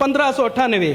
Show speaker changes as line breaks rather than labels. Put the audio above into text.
1598,